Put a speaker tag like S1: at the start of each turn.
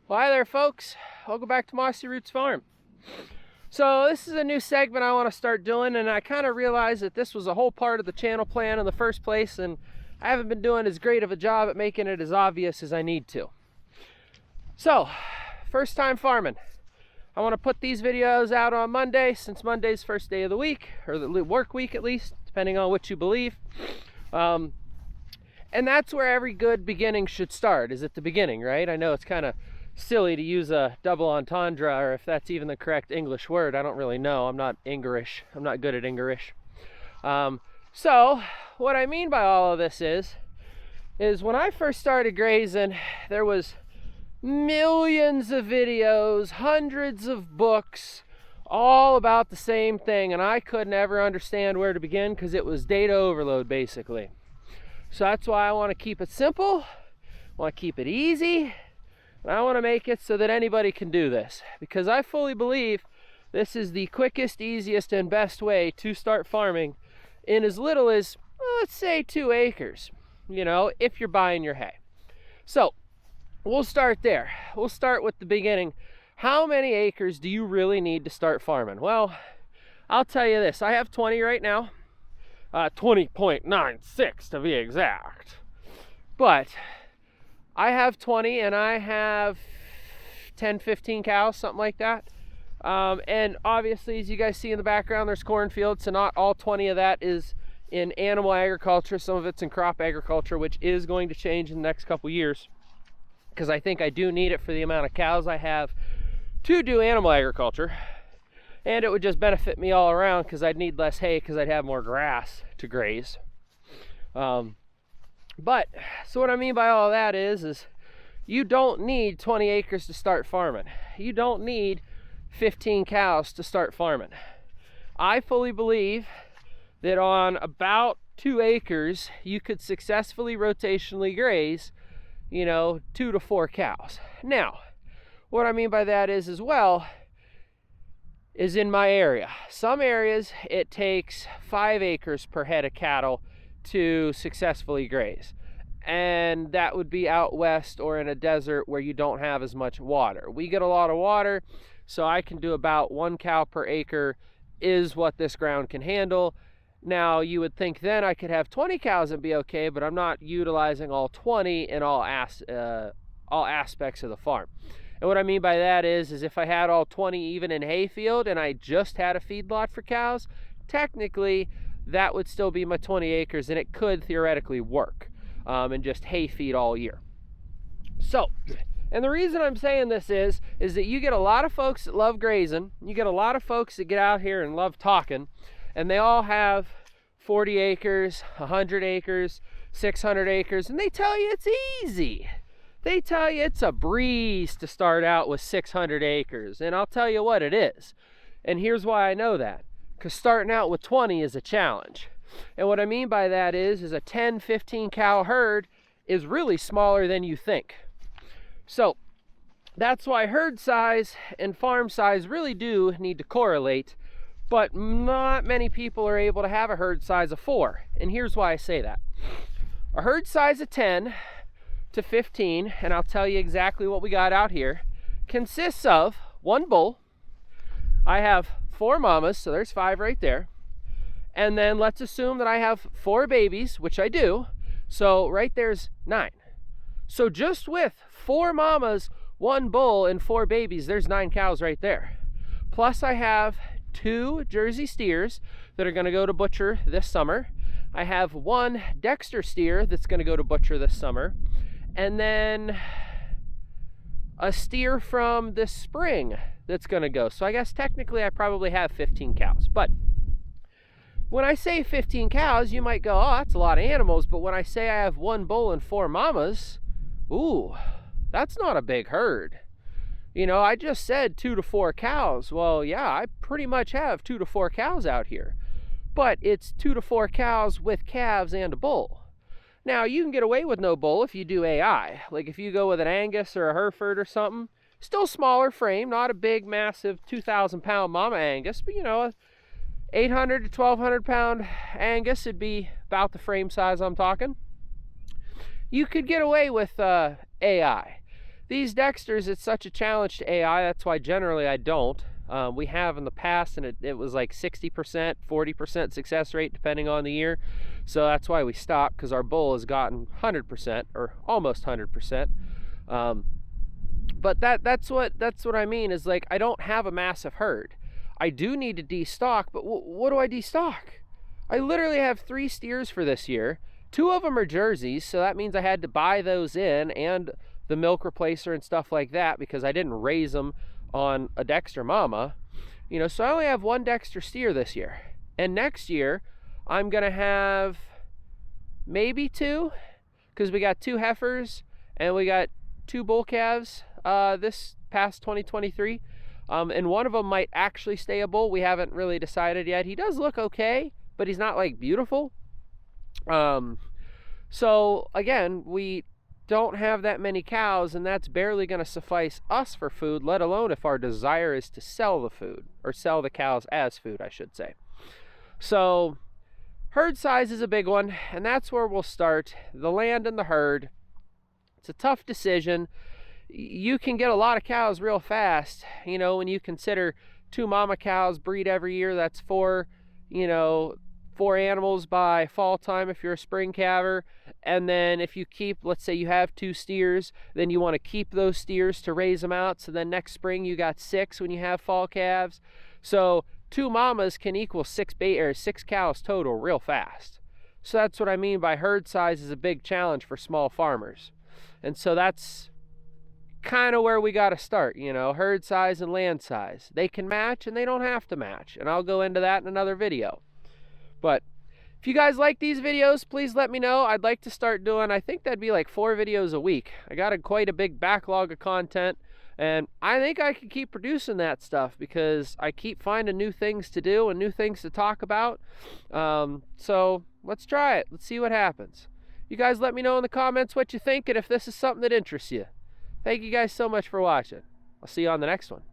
S1: Well, hi there, folks. Welcome back to Mossy Roots Farm. So this is a new segment I want to start doing, and I kind of realized that this was a whole part of the channel plan in the first place, and I haven't been doing as great of a job at making it as obvious as I need to. So, first time farming. I want to put these videos out on Monday, since Monday's first day of the week, or the work week at least, depending on what you believe. And that's where every good beginning should start, is at the beginning, right? I know it's kind of silly to use a double entendre, or if that's even the correct English word. I don't really know. I'm not English. I'm not good at English. So what I mean by all of this is when I first started grazing, there was millions of videos, hundreds of books, all about the same thing, and I couldn't ever understand where to begin because it was data overload, basically. So that's why I want to keep it simple, I want to keep it easy, and I want to make it so that anybody can do this, because I fully believe this is the quickest, easiest, and best way to start farming in as little as, well, let's say 2 acres, you know, if you're buying your hay. So we'll start there. We'll start with the beginning. How many acres do you really need to start farming? Well, I'll tell you this. I have 20 right now. 20.96 to be exact. But I have 20 and I have 10, 15 cows, something like that. And obviously, as you guys see in the background, there's cornfields, so not all 20 of that is in animal agriculture. Some of it's in crop agriculture, which is going to change in the next couple years, because I think I do need it for the amount of cows I have to do animal agriculture. And it would just benefit me all around because I'd need less hay because I'd have more grass to graze. But, so what I mean by all that is you don't need 20 acres to start farming. You don't need 15 cows to start farming. I fully believe that on about 2 acres, you could successfully rotationally graze, 2 to 4 cows. Now, what I mean by that is in my area. Some areas it takes 5 acres per head of cattle to successfully graze. And that would be out west or in a desert where you don't have as much water. We get a lot of water, so I can do about 1 cow per acre is what this ground can handle. Now, you would think then I could have 20 cows and be okay, but I'm not utilizing all 20 in all aspects of the farm. And what I mean by that is if I had all 20 even in hayfield and I just had a feedlot for cows, technically that would still be my 20 acres and it could theoretically work, and just hay feed all year. So, and the reason I'm saying this is that you get a lot of folks that love grazing, you get a lot of folks that get out here and love talking, and they all have 40 acres, 100 acres, 600 acres, and they tell you it's easy. They tell you it's a breeze to start out with 600 acres, and I'll tell you what, it is. And here's why I know that, because starting out with 20 is a challenge. And what I mean by that is a 10, 15 cow herd is really smaller than you think. So that's why herd size and farm size really do need to correlate, but not many people are able to have a herd size of 4. And here's why I say that. A herd size of 10 to 15, and I'll tell you exactly what we got out here, consists of 1 bull. I have 4 mamas, so there's 5 right there. And then let's assume that I have 4 babies, which I do. So right there's 9. So just with 4 mamas, 1 bull, and 4 babies, there's 9 cows right there. Plus I have 2 Jersey steers that are going to go to butcher this summer. I have 1 Dexter steer that's going to go to butcher this summer. And then a steer from this spring that's going to go. So I guess technically I probably have 15 cows. But when I say 15 cows, you might go, oh, that's a lot of animals. But when I say I have 1 bull and 4 mamas, ooh, that's not a big herd. I just said 2 to 4 cows. Well, yeah, I pretty much have 2 to 4 cows out here. But it's 2 to 4 cows with calves and a bull. Now, you can get away with no bull if you do AI. Like if you go with an Angus or a Hereford or something, still smaller frame, not a big, massive 2,000-pound mama Angus, but a 800 to 1,200 pound Angus would be about the frame size I'm talking. You could get away with AI. These dexters, it's such a challenge to AI. That's why generally I don't. We have in the past, and it was like 60%, 40% success rate depending on the year. So that's why we stopped, because our bull has gotten 100% or almost 100%. But that's what I mean, is like, I don't have a massive herd. I do need to destock, but what do I destock? I literally have 3 steers for this year. 2 of them are Jerseys, so that means I had to buy those in, and the milk replacer and stuff like that, because I didn't raise them on a Dexter mama. You know, so I only have 1 Dexter steer this year. And next year, I'm gonna have maybe 2, because we got 2 heifers and we got 2 bull calves this past 2023. And one of them might actually stay a bull. We haven't really decided yet. He does look okay, but he's not like beautiful. So again, we don't have that many cows, and that's barely going to suffice us for food, let alone if our desire is to sell the food, or sell the cows as food, I should say. So herd size is a big one, and that's where we'll start. The land and the herd. It's a tough decision. You can get a lot of cows real fast, you know, when you consider 2 mama cows breed every year. That's 4 animals by fall time if you're a spring calver. And then if you keep, let's say you have 2 steers, then you want to keep those steers to raise them out. So then next spring you got 6 when you have fall calves. So 2 mamas can equal 6 cows total real fast. So that's what I mean by herd size is a big challenge for small farmers. And so that's kind of where we got to start, you know, herd size and land size. They can match and they don't have to match. And I'll go into that in another video. But if you guys like these videos, please let me know. I'd like to start doing, I think that'd be like 4 videos a week. I got quite a big backlog of content, and I think I can keep producing that stuff because I keep finding new things to do and new things to talk about. So let's try it. Let's see what happens. You guys let me know in the comments what you think and if this is something that interests you. Thank you guys so much for watching. I'll see you on the next one.